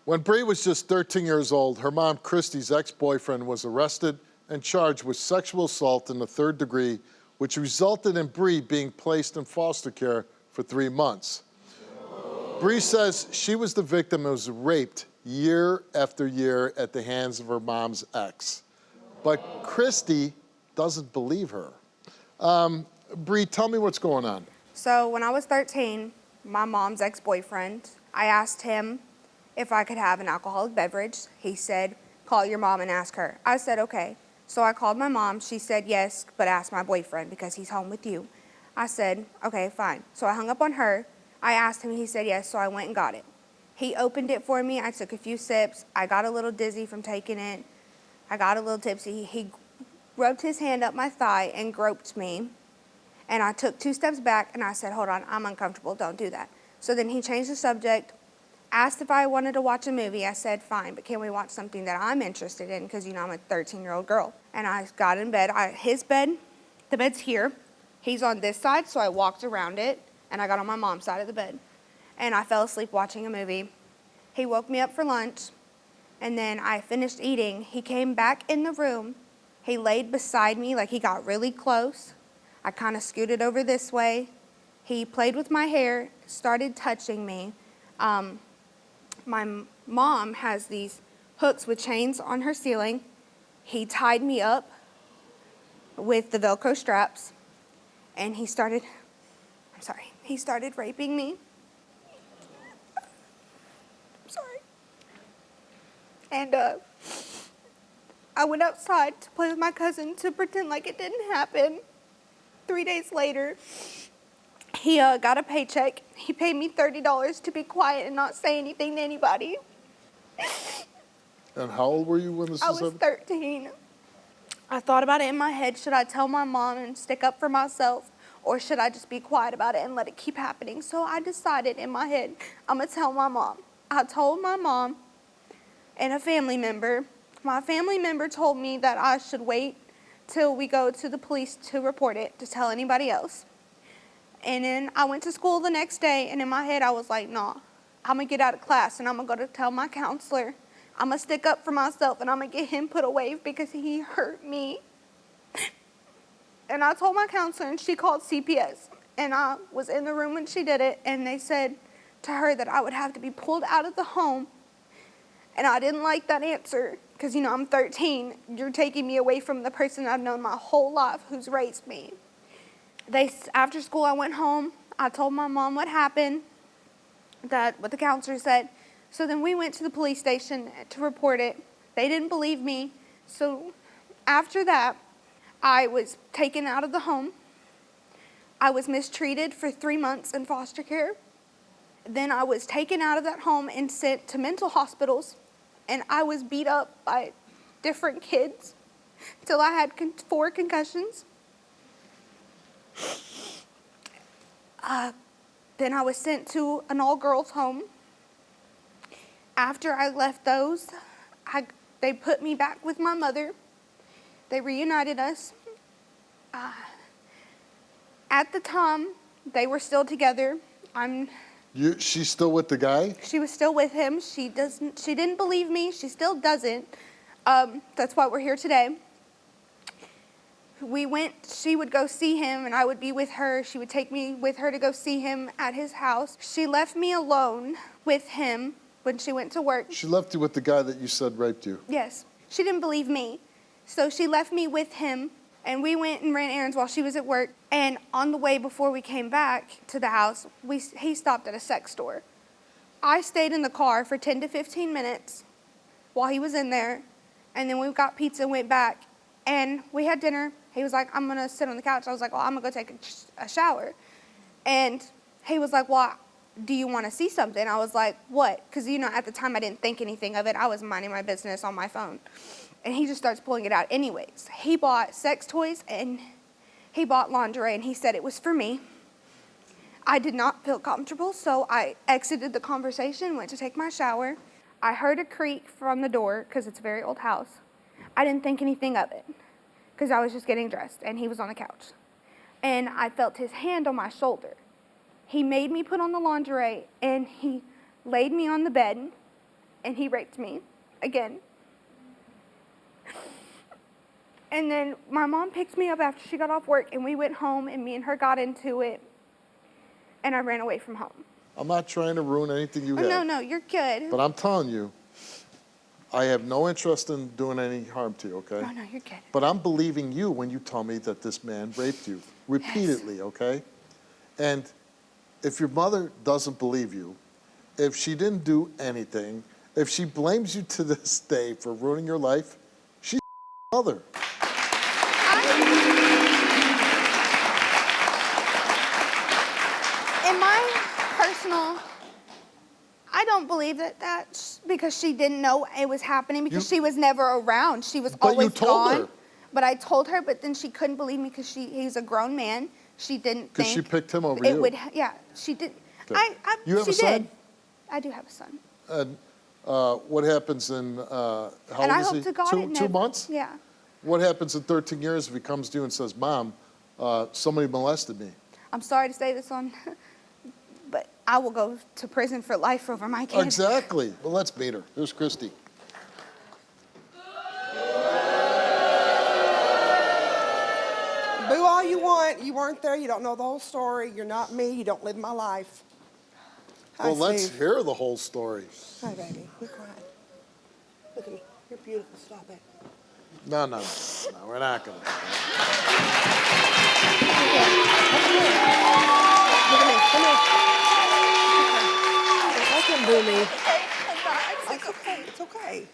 When Bree was just 13 years old, her mom, Kristy's ex-boyfriend, was arrested and charged with sexual assault in the 3rd degree, which resulted in Bree being placed in foster care for 3 months. Bree says she was the victim and was raped year after year at the hands of her mom's ex. But Kristy doesn't believe her. Bree, tell me what's going on. So when I was 13, my mom's ex-boyfriend, I asked him if I could have an alcoholic beverage. He said, call your mom and ask her. I said, okay. So I called my mom. She said, yes, but ask my boyfriend because he's home with you. I said, okay, fine. So I hung up on her. I asked him, he said yes, so I went and got it. He opened it for me. I took a few sips. I got a little dizzy from taking it. I got a little tipsy. He rubbed his hand up my thigh and groped me. And I took 2 steps back and I said, hold on, I'm uncomfortable, don't do that. So then he changed the subject, asked if I wanted to watch a movie. I said, fine, but can we watch something that I'm interested in? Because, you know, I'm a 13-year-old girl. And I got in bed. His bed, the bed's here. He's on this side, so I walked around it, and I got on my mom's side of the bed. And I fell asleep watching a movie. He woke me up for lunch, and then I finished eating. He came back in the room. He laid beside me, like he got really close. I kind of scooted over this way. He played with my hair, started touching me. My mom has these hooks with chains on her ceiling. He tied me up with the Velcro straps, and he started raping me. I'm sorry. And I went outside to play with my cousin to pretend like it didn't happen. 3 days later, he got a paycheck. He paid me $30 to be quiet and not say anything to anybody. And how old were you when this was happening? I was 13. I thought about it in my head. Should I tell my mom and stick up for myself, or should I just be quiet about it and let it keep happening? So I decided in my head, I'm going to tell my mom. I told my mom and a family member. My family member told me that I should wait till we go to the police to report it, to tell anybody else. And then I went to school the next day, and in my head I was like, nah, I'm going to get out of class and I'm going to go to tell my counselor. I'm going to stick up for myself and I'm going to get him put away because he hurt me. And I told my counselor, and she called CPS. And I was in the room when she did it, and they said to her that I would have to be pulled out of the home. And I didn't like that answer because, you know, I'm 13. You're taking me away from the person I've known my whole life who's raised me. After school, I went home. I told my mom what happened, what the counselor said. So then we went to the police station to report it. They didn't believe me. So after that, I was taken out of the home. I was mistreated for 3 months in foster care. Then I was taken out of that home and sent to mental hospitals. And I was beat up by different kids till I had 4 concussions. Then I was sent to an all-girls home. After I left those, they put me back with my mother. They reunited us. At the time, they were still together. She's still with the guy? She was still with him. She didn't believe me. She still doesn't. That's why we're here today. She would go see him, and I would be with her. She would take me with her to go see him at his house. She left me alone with him when she went to work. She left you with the guy that you said raped you? Yes. She didn't believe me. So she left me with him, and we went and ran errands while she was at work. And on the way before we came back to the house, he stopped at a sex store. I stayed in the car for 10 to 15 minutes while he was in there, and then we got pizza and went back, and we had dinner. He was like, I'm going to sit on the couch. I was like, well, I'm going to go take a shower. And he was like, well, do you want to see something? I was like, what? Because, you know, at the time I didn't think anything of it. I was minding my business on my phone. And he just starts pulling it out anyways. He bought sex toys and he bought lingerie, and he said it was for me. I did not feel comfortable, so I exited the conversation, went to take my shower. I heard a creak from the door because it's a very old house. I didn't think anything of it because I was just getting dressed, and he was on the couch. And I felt his hand on my shoulder. He made me put on the lingerie, and he laid me on the bed, and he raped me again. And then my mom picked me up after she got off work, and we went home, and me and her got into it, and I ran away from home. I'm not trying to ruin anything you have. No, you're good. But I'm telling you, I have no interest in doing any harm to you, okay? No, you're good. But I'm believing you when you tell me that this man raped you repeatedly, Yes. okay? And if your mother doesn't believe you, if she didn't do anything, if she blames you to this day for ruining your life, she's mother. In my personal, I don't believe that that's because she didn't know it was happening because she was never around. She was But you always told gone. her. But I told her, but then she couldn't believe me because he's a grown man. She didn't Because think she picked him over it you. would. Yeah, she did. Okay. You have she a son? did. I do have a son. And what happens in, how And I old is hope he? to God it 2 never. months? Yeah. What happens in 13 years if he comes to you and says, Mom, somebody molested me? I'm sorry to say this on, but I will go to prison for life over my kid. Exactly. Well, let's meet her. Here's Kristy. Boo all you want. You weren't there. You don't know the whole story. You're not me. You don't live my life. Hi, Well, let's Steve. hear the whole story. Hi, baby. You're crying. Look at me. You're beautiful. Stop it. No, we're not going to. Look at me. Come here. Let him boo me. It's okay. It's okay.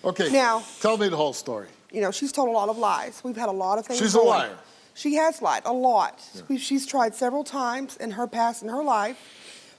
Okay, Now- tell me the whole story. You know, she's told a lot of lies. We've had a lot of things She's a going. liar. She has lied a lot. She's tried several times in her past, in her life.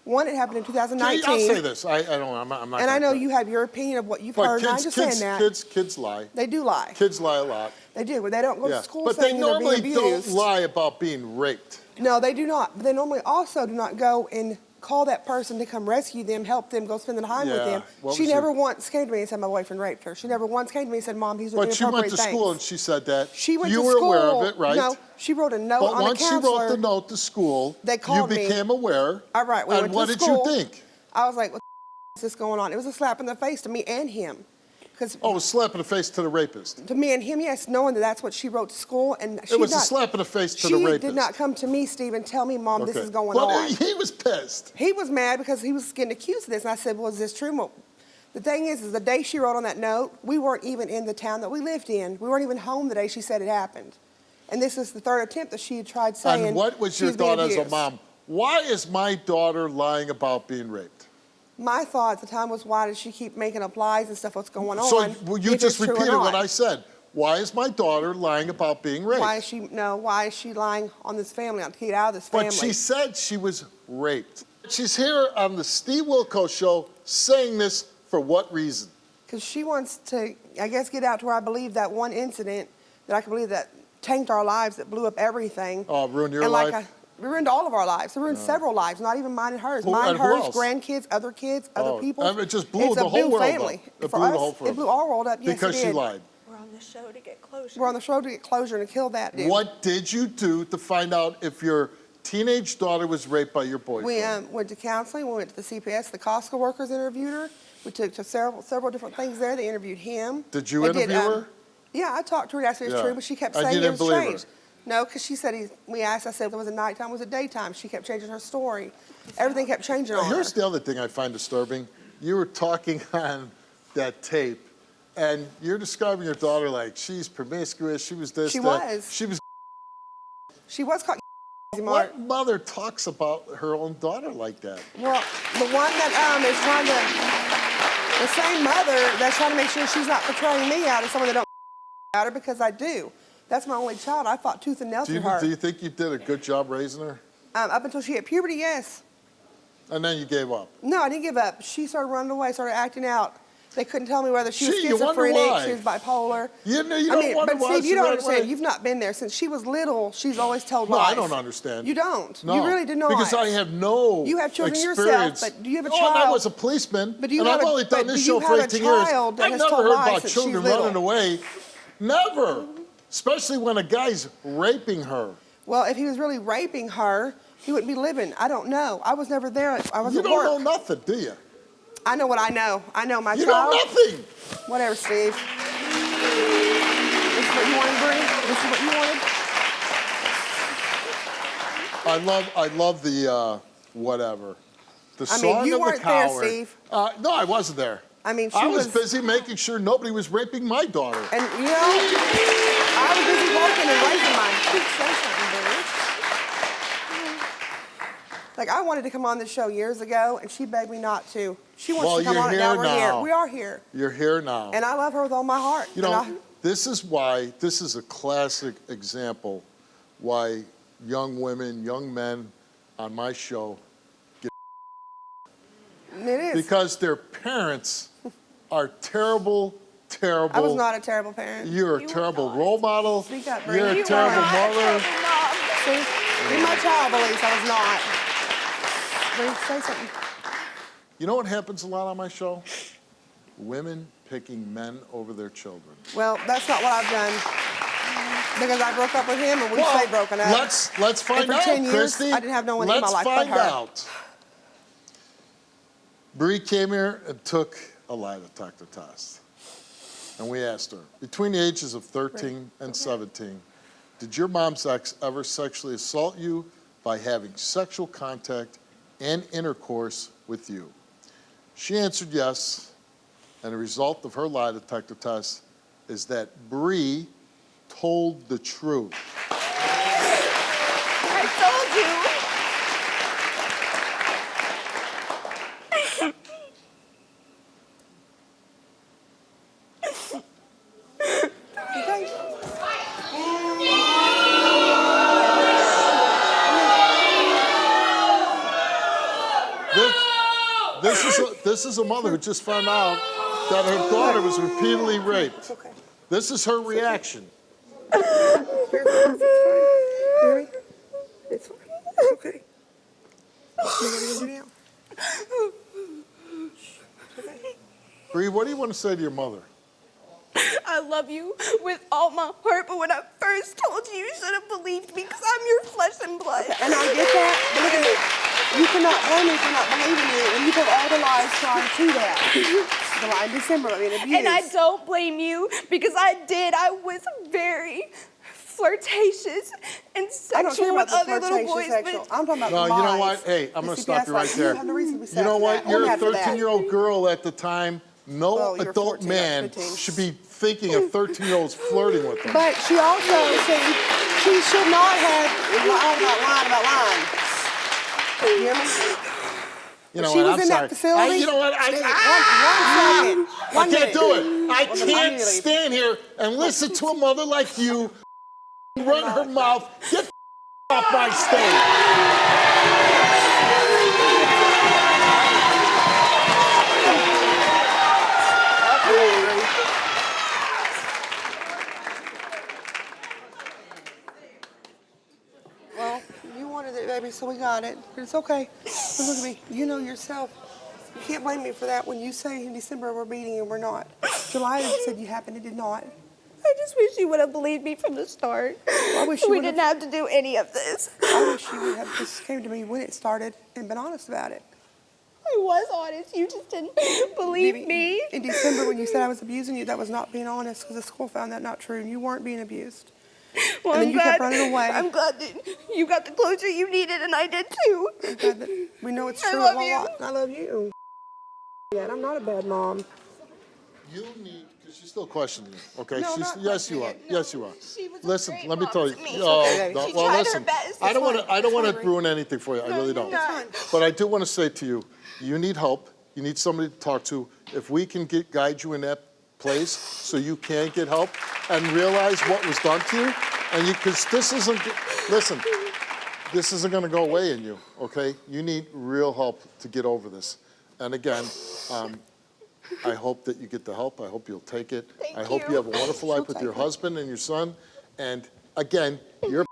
One, it happened in 2019. I'll say this. I'm not And gonna I know cut. you have your opinion of what you've But heard, and I understand that. kids lie. They do lie. Kids lie a lot. They do, but they don't go Yeah. to school But they saying they're normally being don't abused. lie about being raped. No, they do not. But they normally also do not go and call that person to come rescue them, help them, go spend the time with Yeah. them. What She was never your- once came to me and said my boyfriend raped her. She never once came to me and said, Mom, he's doing But she went inappropriate to things. school and she said that. She went you to were school. aware of it, right? No, she wrote a note But on once the she counselor. wrote the note to school, They called you me. became aware. All right, we and went what to did school. you think? I was like, what the is this going on? It was a slap in the face to me and him. Because Oh, it was a slap in the face to the rapist. to me and him, yes, knowing that that's what she wrote to school. And It was a slap in the face to the She rapist. did not come to me, Steve, and tell me, Mom, this Okay. is going Well, on. he was pissed. He was mad because he was getting accused of this. And I said, well, is this true? Well, the thing is the day she wrote on that note, we weren't even in the town that we lived in. We weren't even home the day she said it happened. And this is the third attempt that she had tried saying. And what was she your being thought as a abused. mom? Why is my daughter lying about being raped? My thought at the time was, why does she keep making up lies and stuff? What's going So on? well, you if just it's true or repeated what not? I said. Why is my daughter lying about being raped? Why is she lying on this family, to get out of this family? But she said she was raped. She's here on the Steve Wilkos show saying this for what reason? Because she wants to, I guess, get out to where I believe that one incident that I can believe that tanked our lives, that blew up everything. Oh, ruined your and life? Like it ruined all of our lives. It ruined several lives, not even mine and hers. Who- Mine, and who hers, else? grandkids, other kids, other people. I mean, it just blew It's the a whole big world up. family. It For blew the us, whole world it blew our world up. Yes, because it she did. lied. We're on the show to get closure. We're on the road to get closure and kill that dude. What did you do to find out if your teenage daughter was raped by your boyfriend? We went to counseling. We went to the CPS. The Costco workers interviewed her. We took to several different things there. They interviewed him. Did you They interview her? Yeah, I talked to her. Asked her if it's Yeah. true, but she kept And saying you it didn't was believe her? changed. No, because she said we asked. I said, was it nighttime? Was it daytime? She kept changing her story. Everything kept changing on her. Here's the other thing I find disturbing. You were talking on that tape, and you're describing your daughter like she's promiscuous. She was this. She that. was. She was caught. Mark. What mother talks about her own daughter like that? Well, the one that is trying to, the same mother that's trying to make sure she's not portraying me out as someone that don't about her, because I do. That's my only child. I fought tooth and nail Do through her. you think you did a good job raising her? Up until she hit puberty, yes. And then you gave up. No, I didn't give up. She started running away, started acting out. They couldn't tell me whether she was Gee, you wonder schizophrenic, why. she was bipolar. You don't wonder but why Steve, she you don't ran understand. away? You've not been there. Since she was little, she's always told No, lies. I don't understand. You don't. No. You really do not. Because I have no You have children experience. yourself, but do you have a Oh, and I child? was a policeman, But do you and have I've a- only but done this do you show for have a 18 years. child that I've has never told heard lies about since children she's little? running away. Never. Especially when a guy's raping her. Well, if he was really raping her, he wouldn't be living. I don't know. I was never there. I was You at don't work. know nothing, do you? I know what I know. I know my You child. know nothing. Whatever, Steve. This is what you wanted, Bree? This is what you wanted? I love the whatever. The I mean, song you of the weren't there, coward. Steve. No, I wasn't there. I mean, I was busy making sure nobody was raping my daughter. And, you know, I was busy working and raising mine. Say something, Bree. Like, I wanted to come on this show years ago, and she begged me not to. She wants to come on it now. We're here. We are here. You're here now. And I love her with all my heart. You know, this is why, this is a classic example why young women, young men on my show get it is. because their parents are terrible, terrible. I was not a terrible parent. You're a terrible role model. Speak up, Bree. You're a You terrible are. mother. See, in my child beliefs, I was not. Bree, say something. You know what happens a lot on my show? Women picking men over their children. Well, that's not what I've done. Because I broke up with him and we stayed broken up. Let's find and for out, 10 years, Kristy. I didn't have no one in my life but Let's find her. out. Bree came here and took a lie detector test. And we asked her, between the ages of 13 and 17, did your mom's ex ever sexually assault you by having sexual contact and intercourse with you? She answered yes, and the result of her lie detector test is that Bree told the truth. I told you. This is a mother who just found out that her daughter was repeatedly raped. It's okay. This is her reaction. It's fine. It's okay. What are you going to do now? Bree, what do you want to say to your mother? I love you with all my heart, but when I first told you, you should have believed me because I'm your flesh and blood. And I get that, but look at me. You cannot blame me for not believing you when you told all the lies trying to that. The lie in December about being abused. And I don't blame you because I did. I was very flirtatious and I don't care sexual about with the other little flirtatious boys. sexual. But I'm talking about No, the you know lies. what? Hey, I'm going to stop you right You there. have no reason to be sad You know for what? that. You're Own a after that. 13-year-old girl at the time. No Well, you're adult 14, man 15. should be thinking a 13-year-old's flirting with them. But she also said she should not have lied about lying. You hear me? You know She what? was I'm in sorry. that facility. You know what? Steve, I one can't minute. do it. I Well, then why can't do you leave? stand here and listen to a mother like you run her mouth. Get off my stage. Well, you wanted it, baby, so we got it. But it's okay. But look at me. You know yourself. You can't blame me for that when you say in December we're beating and we're not. July said you happened, it did not. I just wish you would have believed me from the start. I wish you we would didn't have to do any of this. I wish you would have just came to me when it started and been honest about it. I was honest. You just didn't believe Maybe me. In December when you said I was abusing you, that was not being honest because the school found that not true and you weren't being abused. Well, And then I'm you kept glad- running away. I'm glad that you got the closure you needed, and I did too. I'm glad that we know it's I true. love you. I love you. Yeah, I'm not a bad mom. You need, because she's still questioning you, okay? No, I'm she's, not yes, you are. questioning it. Yes, you are. She was a Listen, great let me mom tell you. to me. Oh, okay, baby. no, She well, tried her listen. best. I don't want It's to. I don't fine. want to ruin anything for you. I really don't. No. But I do want to say to you, you need help. You need somebody to talk to. If we can guide you in that place, so you can get help and realize what was done to you, and you, because this isn't. Listen, this isn't going to go away in you. Okay? You need real help to get over this. And again. I hope that you get the help. I hope you'll take it. Thank I hope you. you have a wonderful life with take your it. husband and your son. And again, your